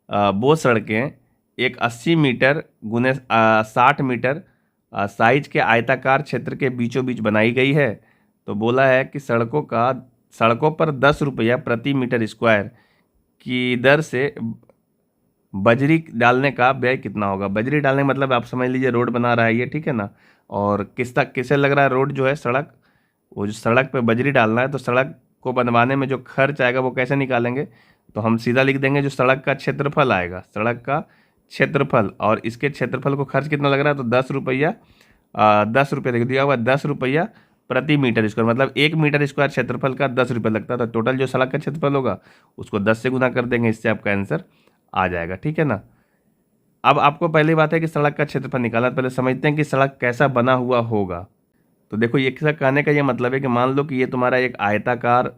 वो सड़कें एक 80 मीटर गुने 60 मीटर साइज के आयताकार क्षेत्र के बीचों बीच बनाई गई है। तो बोला है कि सड़कों पर 10 रुपया प्रति मीटर स्क्वायर की दर से बजरी डालने का व्यय कितना होगा। बजरी डालने का मतलब आप समझ लीजिए रोड बना रहा है ये, ठीक है ना, और किसे लग रहा है रोड जो है सड़क, वो जो सड़क पे बजरी डालना है, तो सड़क को बनवाने में जो खर्च आएगा वो कैसे निकालेंगे, तो हम सीधा लिख देंगे जो सड़क का क्षेत्रफल आएगा, सड़क का क्षेत्रफल, और इसके क्षेत्रफल को खर्च कितना लग रहा है, तो 10 रुपया 10 रुपया लिख दिया हुआ, 10 रुपया प्रति मीटर स्क्वायर, मतलब 1 मीटर स्क्वायर क्षेत्रफल का 10 रुपया लगता है। तो टोटल जो सड़क का क्षेत्रफल होगा उसको 10 से गुना कर देंगे, इससे आपका आंसर आ जाएगा, ठीक है ना। अब आपको पहली बात है कि सड़क का क्षेत्रफल निकालना, पहले समझते हैं कि सड़क कैसा बना हुआ होगा। तो देखो ये कहने का ये मतलब है कि मान लो कि ये तुम्हारा एक आयताकार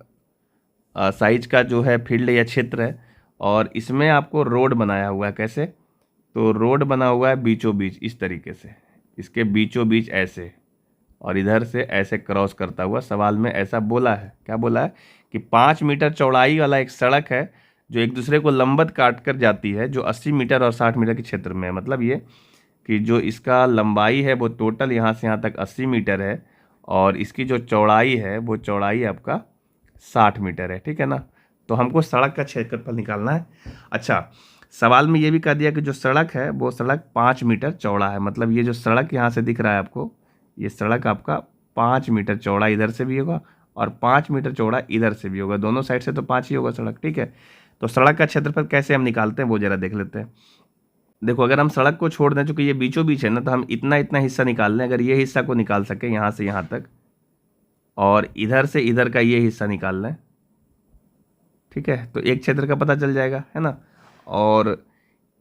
साइज का जो है फील्ड या क्षेत्र है, और इसमें आपको रोड बनाया हुआ है, कैसे, तो रोड बना हुआ है बीचों बीच इस तरीके से, इसके बीचों बीच ऐसे, और इधर से ऐसे क्रॉस करता हुआ। सवाल में ऐसा बोला है, क्या बोला है कि 5 मीटर चौड़ाई वाला एक सड़क है जो एक दूसरे को लंबवत काट कर जाती है, जो 80 मीटर और 60 मीटर के क्षेत्र में है। मतलब ये कि जो इसका लंबाई है वो टोटल यहाँ से यहाँ तक 80 मीटर है, और इसकी जो चौड़ाई है वो चौड़ाई आपका 60 मीटर है, ठीक है ना। तो हमको सड़क का क्षेत्रफल निकालना है। अच्छा, सवाल में ये भी कह दिया कि जो सड़क है वो सड़क 5 मीटर चौड़ा है, मतलब ये जो सड़क यहाँ से दिख रहा है आपको, ये सड़क आपका 5 मीटर चौड़ा इधर से भी होगा और 5 मीटर चौड़ा इधर से भी होगा, दोनों साइड से तो 5 ही होगा सड़क, ठीक है। तो सड़क का क्षेत्रफल कैसे हम निकालते हैं वो जरा देख लेते हैं। देखो, अगर हम सड़क को छोड़ दें, चूंकि ये बीचों बीच है ना, तो हम इतना इतना हिस्सा निकाल लें। अगर ये हिस्सा को निकाल सके यहाँ से यहाँ तक, और इधर से इधर का ये हिस्सा निकाल लें, ठीक है, तो एक क्षेत्र का पता चल जाएगा, है ना। और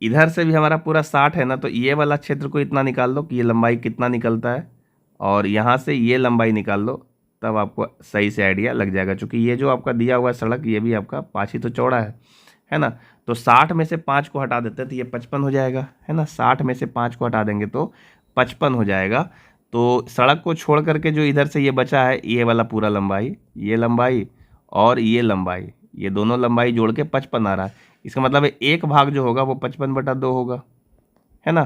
इधर से भी हमारा पूरा 60 है ना, तो ये वाला क्षेत्र को इतना निकाल लो कि ये लंबाई कितना निकलता है, और यहाँ से ये लंबाई निकाल लो, तब आपको सही से आइडिया लग जाएगा। चूँकि ये जो आपका दिया हुआ है सड़क, ये भी आपका 5 ही तो चौड़ा है ना। तो 60 में से 5 को हटा देते हैं तो ये 55 हो जाएगा, है ना। 60 में से 5 को हटा देंगे तो 55 हो जाएगा। तो सड़क को छोड़ करके जो इधर से ये बचा है, ये वाला पूरा लंबाई, ये लंबाई और ये लंबाई, ये दोनों लंबाई जोड़ के 55 आ रहा है। इसका मतलब है एक भाग जो होगा वो 55/2 होगा, है ना।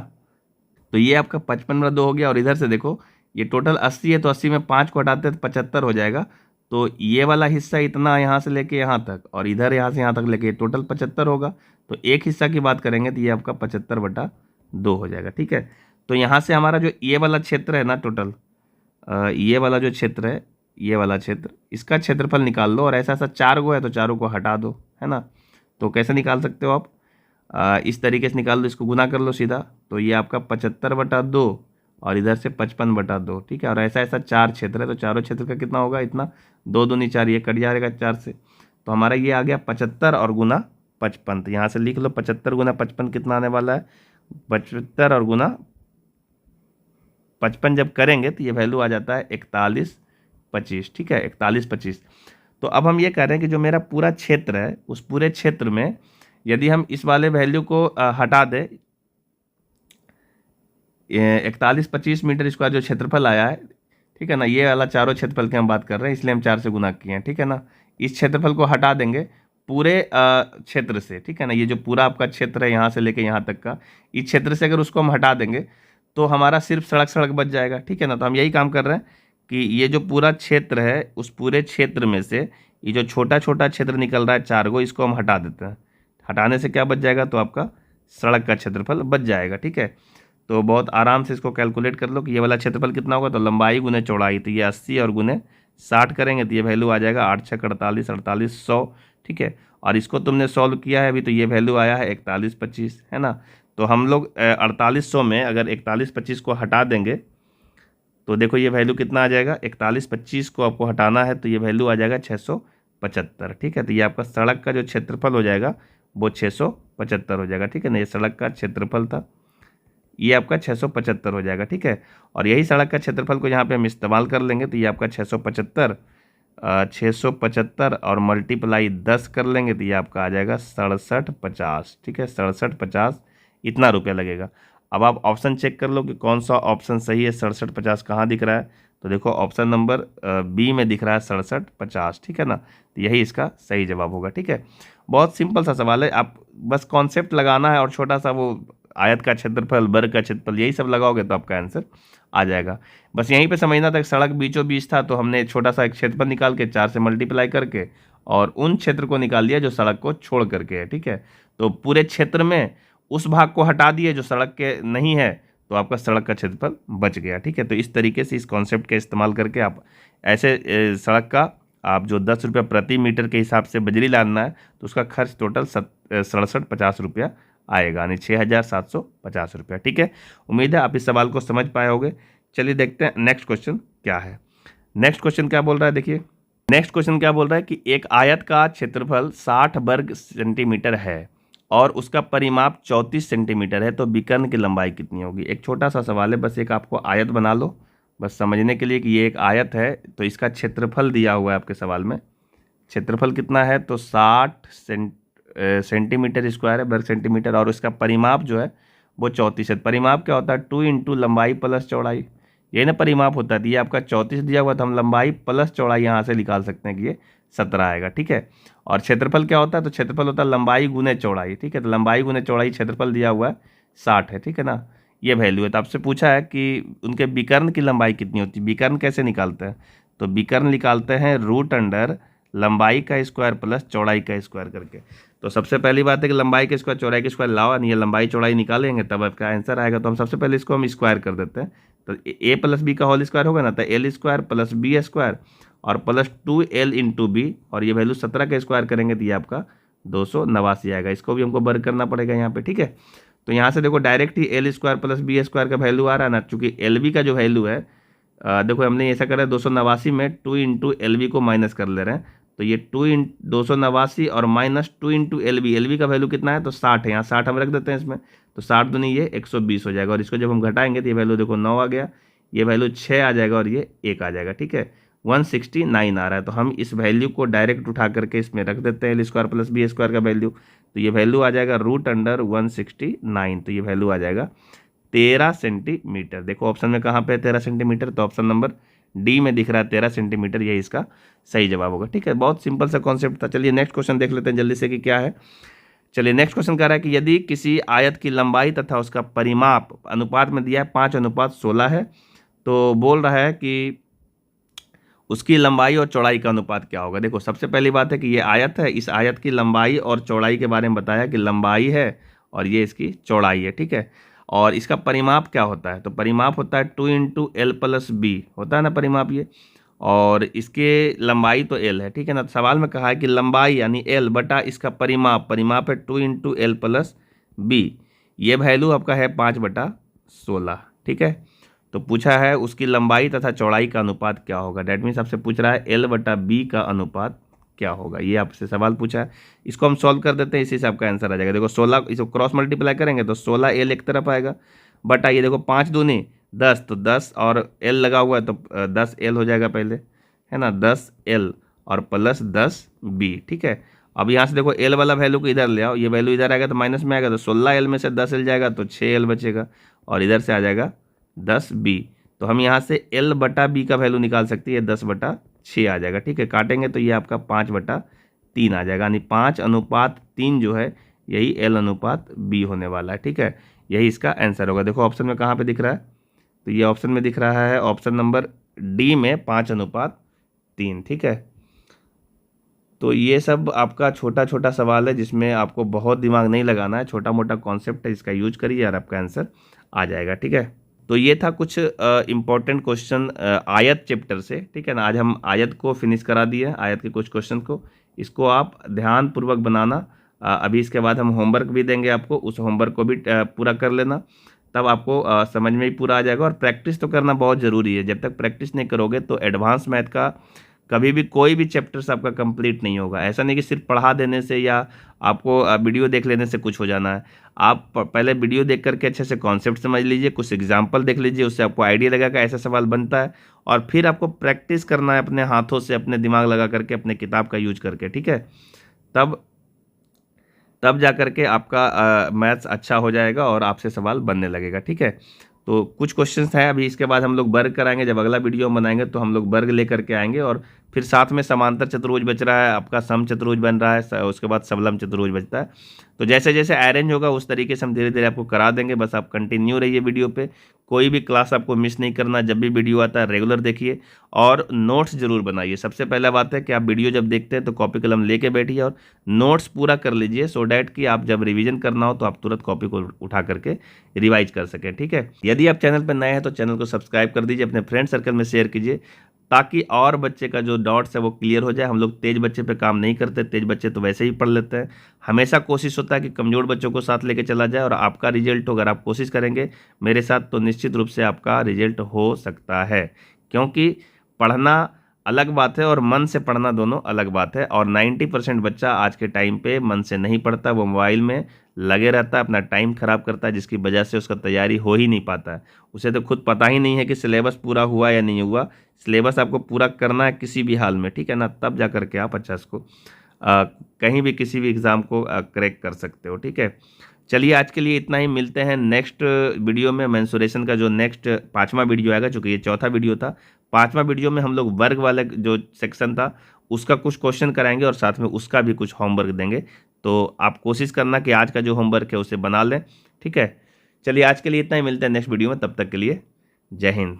तो ये आपका 55/2 हो गया। और इधर से देखो, ये टोटल 80 है, तो 80 में 5 को हटाते हैं तो 75 हो जाएगा। तो ये वाला हिस्सा इतना यहाँ से लेके यहाँ तक, और इधर यहाँ से यहाँ तक लेके टोटल 75 होगा। तो एक हिस्सा की बात करेंगे तो ये आपका 75/2 हो जाएगा, ठीक है। तो यहाँ से हमारा जो ये वाला क्षेत्र है ना, टोटल ये वाला जो क्षेत्र है, ये वाला क्षेत्र, इसका क्षेत्रफल निकाल लो। और ऐसा ऐसा 4 गो है तो चारों को हटा दो, है ना। तो कैसे निकाल सकते हो आप, इस तरीके से निकाल लो, इसको गुना कर लो सीधा। तो ये आपका 75/2 और इधर से 55/2, ठीक है। और ऐसा ऐसा 4 क्षेत्र है, तो चारों क्षेत्र का कितना होगा, इतना, 2 दूनी 4, ये कट जाएगा 4 से। तो हमारा ये आ गया 75 और गुना 55। तो यहाँ से लिख लो 75 गुना 55 कितना आने वाला है, 75 और गुना 55 जब करेंगे तो ये वैल्यू आ जाता है 4125, ठीक है, 4125। तो अब हम ये कह रहे हैं कि जो मेरा पूरा क्षेत्र है, उस पूरे क्षेत्र में यदि हम इस वाले वैल्यू को हटा दें, 4125 मीटर स्क्वायर जो क्षेत्रफल आया है, ठीक है ना, ये वाला चारों क्षेत्रफल की हम बात कर रहे हैं, इसलिए हम 4 से गुना किए हैं, ठीक है ना। इस क्षेत्रफल को हटा देंगे पूरे क्षेत्र से, ठीक है ना। ये जो पूरा आपका क्षेत्र है यहाँ से लेके यहाँ तक का, इस क्षेत्र से अगर उसको हम हटा देंगे तो हमारा सिर्फ सड़क बच जाएगा, ठीक है ना। तो हम यही काम कर रहे हैं कि ये जो पूरा क्षेत्र है, उस पूरे क्षेत्र में से ये जो छोटा छोटा क्षेत्र निकल रहा है 4 गो, इसको हम हटा देते हैं। हटाने से क्या बच जाएगा, तो आपका सड़क का क्षेत्रफल बच जाएगा, ठीक है। तो बहुत आराम से इसको कैलकुलेट कर लो कि ये वाला क्षेत्रफल कितना होगा। तो लंबाई गुने चौड़ाई, तो ये 80 और गुने 60 करेंगे तो ये वैल्यू आ जाएगा 8 6 48 4800, ठीक है। और इसको तुमने सॉल्व किया है अभी, तो ये वैल्यू आया है 4125, है ना। तो हम लोग 4800 में अगर 4125 को हटा देंगे तो देखो ये वैल्यू कितना आ जाएगा, 4125 को आपको हटाना है तो ये वैल्यू आ जाएगा 675, ठीक है। तो ये आपका सड़क का जो क्षेत्रफल हो जाएगा वो 675 हो जाएगा, ठीक है ना। ये सड़क का क्षेत्रफल था, ये आपका 675 हो जाएगा, ठीक है। और यही सड़क का क्षेत्रफल को यहाँ पे हम इस्तेमाल कर लेंगे, तो ये आपका 675 और मल्टीप्लाई 10 कर लेंगे तो ये आपका आ जाएगा 6750, ठीक है, 6750 इतना रुपया लगेगा। अब आप ऑप्शन चेक कर लो कि कौन सा ऑप्शन सही है। 6750 कहाँ दिख रहा है, तो देखो ऑप्शन नंबर बी में दिख रहा है 6750, ठीक है ना। तो यही इसका सही जवाब होगा, ठीक है। बहुत सिंपल सा सवाल है, आप बस कॉन्सेप्ट लगाना है और छोटा सा वो आयत का क्षेत्रफल, वर्ग का क्षेत्रफल, यही सब लगाओगे तो आपका आंसर आ जाएगा। बस यहीं पे समझना था कि सड़क बीचों बीच था, तो हमने छोटा सा एक क्षेत्रफल निकाल के 4 से मल्टीप्लाई करके और उन क्षेत्र को निकाल दिया जो सड़क को छोड़ करके है, ठीक है। तो पूरे क्षेत्र में उस भाग को हटा दिए जो सड़क के नहीं है, तो आपका सड़क का क्षेत्रफल बच गया, ठीक है। तो इस तरीके से इस कॉन्सेप्ट का इस्तेमाल करके आप ऐसे सड़क का आप जो 10 रुपये प्रति मीटर के हिसाब से बजरी लाना है, तो उसका खर्च टोटल 6750 रुपया आएगा, यानी 6750 रुपया, ठीक है। उम्मीद है आप इस सवाल को समझ पाए होंगे। चलिए देखते हैं नेक्स्ट क्वेश्चन क्या है। नेक्स्ट क्वेश्चन क्या बोल रहा है, देखिए नेक्स्ट क्वेश्चन क्या बोल रहा है कि एक आयत का क्षेत्रफल 60 वर्ग सेंटीमीटर है और उसका परिमाप 34 सेंटीमीटर है, तो विकर्ण की लंबाई कितनी होगी। एक छोटा सा सवाल है, बस एक आपको आयत बना लो बस समझने के लिए कि ये एक आयत है, तो इसका क्षेत्रफल दिया हुआ है आपके सवाल में। क्षेत्रफल कितना है, तो 60 सेंटीमीटर स्क्वायर है, वर्ग सेंटीमीटर, और उसका परिमाप जो है वो 34 है। परिमाप क्या होता है, 2 इंटू लंबाई प्लस चौड़ाई, ये ना परिमाप होता है। ये आपका 34 दिया हुआ, तो हम लंबाई प्लस चौड़ाई यहाँ से निकाल सकते हैं कि ये 17 आएगा, ठीक है। और क्षेत्रफल क्या होता है, तो क्षेत्रफल होता है लंबाई गुने चौड़ाई, ठीक है। तो लंबाई गुने चौड़ाई क्षेत्रफल दिया हुआ है 60 है, ठीक है ना, ये वैल्यू है। तो आपसे पूछा है कि उनके विकर्ण की लंबाई कितनी होती है। विकर्ण कैसे निकालते हैं, तो विकर्ण निकालते हैं रूट अंडर लंबाई का स्क्वायर प्लस चौड़ाई का स्क्वायर करके। तो सबसे पहली बात है कि लंबाई के स्क्वायर चौड़ाई के स्क्वायर लाओ, नहीं ये लंबाई चौड़ाई निकालेंगे तब आपका आंसर आएगा। तो हम सबसे पहले इसको हम स्क्वायर कर देते हैं, तो ए प्लस बी का होल स्क्वायर होगा ना, तो l square plus B square और प्लस 2l इंटू बी, और ये वैल्यू 17 का स्क्वायर करेंगे तो ये आपका 289 आएगा। इसको भी हमको वर्क करना पड़ेगा यहाँ पे, ठीक है। तो यहाँ से देखो डायरेक्ट ही L square plus B square का वैल्यू आ रहा है ना, चूंकि एल बी का जो वैल्यू है देखो हमने ऐसा करा है 289 में 2 इंटू एल बी को माइनस कर ले रहे हैं, तो ये 289 और माइनस 2 इंटू एल बी का वैल्यू कितना है, तो 60 है। यहाँ 60 हम रख देते हैं इसमें, तो 60 दूनी ये 120 हो जाएगा, और इसको जब हम घटाएंगे तो ये वैल्यू देखो 9 आ गया, ये वैल्यू 6 आ जाएगा और ये 1 आ जाएगा, ठीक है। 169 आ रहा है, तो हम इस वैल्यू को डायरेक्ट उठा करके इसमें रख देते हैं l square plus B square का वैल्यू, तो ये वैल्यू आ जाएगा √169, तो ये वैल्यू आ जाएगा 13 सेंटीमीटर। देखो ऑप्शन में कहाँ पे है 13 सेंटीमीटर, तो ऑप्शन नंबर डी में दिख रहा है 13 सेंटीमीटर, यही इसका सही जवाब होगा, ठीक है। बहुत सिंपल सा कॉन्सेप्ट था। चलिए नेक्स्ट क्वेश्चन देख लेते हैं जल्दी से कि क्या है। चलिए नेक्स्ट क्वेश्चन कह रहा है कि यदि किसी आयत की लंबाई तथा उसका परिमाप अनुपात में दिया है 5:16 है, तो बोल रहा है कि उसकी लंबाई और चौड़ाई का अनुपात क्या होगा। देखो सबसे पहली बात है कि ये आयत है, इस आयत की लंबाई और चौड़ाई के बारे में बताया कि लंबाई है और ये इसकी चौड़ाई है, ठीक है। और इसका परिमाप क्या होता है, तो परिमाप होता है 2 इंटू एल प्लस बी होता है ना परिमाप ये, और इसके लंबाई तो एल है, ठीक है ना। तो सवाल में कहा है कि लंबाई यानी एल बटा इसका परिमाप है 2 इंटू एल प्लस बी, ये वैल्यू आपका है 5/16, ठीक है। तो पूछा है उसकी लंबाई तथा चौड़ाई का अनुपात क्या होगा। डैट मीन्स आपसे पूछ रहा है एल बटा बी का अनुपात क्या होगा, ये आपसे सवाल पूछा है। इसको हम सॉल्व कर देते हैं, इसी से आपका आंसर आ जाएगा। देखो 16 इसको क्रॉस मल्टीप्लाई करेंगे तो 16l एक तरफ आएगा, बटा ये देखो 5 दूनी 10, तो 10 और l लगा हुआ है तो 10l हो जाएगा पहले, है ना, 10l और प्लस 10b, ठीक है। अब यहाँ से देखो l वाला वैल्यू को इधर ले आओ, ये वैल्यू इधर आएगा तो माइनस में आएगा, तो 16l में से 10l जाएगा तो 6l बचेगा, और इधर से आ जाएगा 10b। तो हम यहाँ से l बटा b का वैल्यू निकाल सकते हैं, 10/6 आ जाएगा, ठीक है। काटेंगे तो ये आपका 5/3 आ जाएगा, यानी 5:3 जो है यही l अनुपात b होने वाला है, ठीक है। यही इसका आंसर होगा। देखो ऑप्शन में कहाँ पे दिख रहा है, तो ये ऑप्शन में दिख रहा है ऑप्शन नंबर डी में 5:3, ठीक है। तो ये सब आपका छोटा छोटा सवाल है जिसमें आपको बहुत दिमाग नहीं लगाना है, छोटा मोटा कॉन्सेप्ट है, इसका यूज करिए और आपका आंसर आ जाएगा, ठीक है। तो ये था कुछ इम्पोर्टेंट क्वेश्चन आयत चैप्टर से, ठीक है ना। आज हम आयत को फिनिश करा दिए, आयत के कुछ क्वेश्चन को, इसको आप ध्यानपूर्वक बनाना। अभी इसके बाद हम होमवर्क भी देंगे आपको, उस होमवर्क को भी पूरा कर लेना, तब आपको समझ में ही पूरा आ जाएगा। और प्रैक्टिस तो करना बहुत ज़रूरी है, जब तक प्रैक्टिस नहीं करोगे तो एडवांस मैथ का कभी भी कोई भी चैप्टर्स आपका कंप्लीट नहीं होगा। ऐसा नहीं कि सिर्फ पढ़ा देने से या आपको वीडियो देख लेने से कुछ हो जाना है। आप पहले वीडियो देख करके अच्छे से कॉन्सेप्ट समझ लीजिए, कुछ एग्जाम्पल देख लीजिए, उससे आपको आइडिया लगेगा ऐसा सवाल बनता है, और फिर आपको प्रैक्टिस करना है अपने हाथों से, अपने दिमाग लगा करके, अपने किताब का यूज करके, ठीक है। तब जा करके आपका मैथ्स अच्छा हो जाएगा और आपसे सवाल बनने लगेगा, ठीक है। तो कुछ क्वेश्चंस हैं अभी, इसके बाद हम लोग वर्ग कराएंगे। जब अगला वीडियो बनाएंगे तो हम लोग वर्ग लेकर के आएंगे, और फिर साथ में समांतर चतुर्भुज बच रहा है, आपका सम चतुर्भुज बन रहा है, उसके बाद सबलम चतुर्भुज बचता है। तो जैसे जैसे अरेंज होगा उस तरीके से हम धीरे धीरे आपको करा देंगे। बस आप कंटिन्यू रहिए वीडियो पे, कोई भी क्लास आपको मिस नहीं करना। जब भी वीडियो आता है रेगुलर देखिए और नोट्स जरूर बनाइए। सबसे पहला बात है कि आप वीडियो जब देखते हैं तो कॉपी कलम लेके बैठिए और नोट्स पूरा कर लीजिए, सो डैट कि आप जब रिवीजन करना हो तो आप तुरंत कॉपी को उठा करके रिवाइज कर सकें, ठीक है। यदि आप चैनल पर नए हैं तो चैनल को सब्सक्राइब कर दीजिए, अपने फ्रेंड सर्कल में शेयर कीजिए, ताकि और बच्चे का जो डाउट्स है वो क्लियर हो जाए। हम लोग तेज बच्चे पे काम नहीं करते, तेज बच्चे तो वैसे ही पढ़ लेते हैं। हमेशा कोशिश होता है कि कमज़ोर बच्चों को साथ लेके चला जाए, और आपका रिजल्ट हो, अगर आप कोशिश करेंगे मेरे साथ तो निश्चित रूप से आपका रिजल्ट हो सकता है। क्योंकि पढ़ना अलग बात है और मन से पढ़ना दोनों अलग बात है। और 90% बच्चा आज के टाइम पे मन से नहीं पढ़ता, वो मोबाइल में लगे रहता है, अपना टाइम खराब करता है, जिसकी वजह से उसका तैयारी हो ही नहीं पाता है। उसे तो खुद पता ही नहीं है कि सिलेबस पूरा हुआ या नहीं हुआ। सिलेबस आपको पूरा करना है किसी भी हाल में, ठीक है ना, तब जा करके आप अच्छा इसको कहीं भी किसी भी एग्ज़ाम को क्रैक कर सकते हो, ठीक है। चलिए आज के लिए इतना ही, मिलते हैं नेक्स्ट वीडियो में। मेंसुरेशन का जो नेक्स्ट 5वां वीडियो आएगा, चूँकि ये 4था वीडियो था, 5वां वीडियो में हम लोग वर्ग वाला जो सेक्शन था उसका कुछ क्वेश्चन कराएंगे और साथ में उसका भी कुछ होमवर्क देंगे। तो आप कोशिश करना कि आज का जो होमवर्क है उसे बना लें, ठीक है। चलिए आज के लिए इतना ही, मिलते हैं नेक्स्ट वीडियो में, तब तक के लिए जय हिंद।